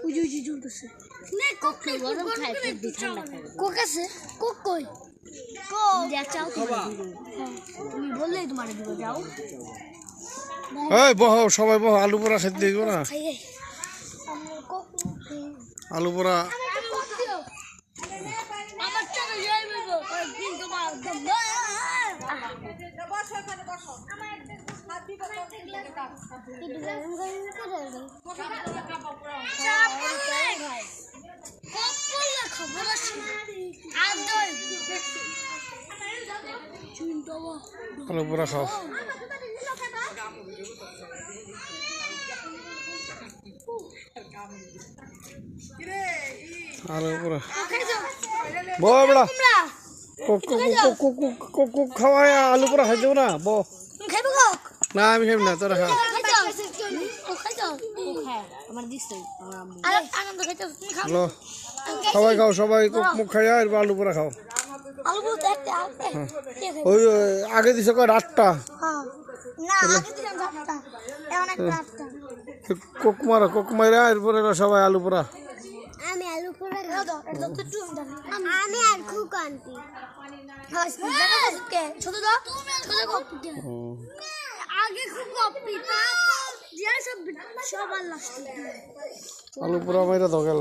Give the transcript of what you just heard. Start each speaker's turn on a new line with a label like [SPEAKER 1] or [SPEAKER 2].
[SPEAKER 1] উজি চলতেছে নে কোক গরম খাইতে দি ঠান্ডা কোক আছে কোক কই কোক যা চাও তুমি বললেই তোমার দিব যাও
[SPEAKER 2] এই বহো সবাই বহো আলু পোড়া খেতে দিব না আলু পোড়া
[SPEAKER 1] আমার চলে যাই বলবো দিন তোমার বসো এখানে বসো আমার হাত দিব কিন্তু গরম গরম করে দাও চাপ ভাই কোক বললে খবর আছে আর দই চুনটাও
[SPEAKER 2] আলু পোড়া খাও আলু পোড়া বহ বড়া কোক খাওয়ায় আলু পোড়া খাই দেবো না বহ
[SPEAKER 1] খাইবো কোক
[SPEAKER 2] না আমি খাইব না তোরা খা হ্যালো সবাই খাও সবাই কোক মুখ খাই আর আলু পোড়া খাও ওই আগে দিছে কয় 8টা কোক মারা এরপরে সবাই আলু পোড়া
[SPEAKER 1] আমি আলু পোড়া আমি আর খুব আনতি আগে খুব কপি সব আল্লাহ
[SPEAKER 2] আলু পোড়া মাইরা দগেল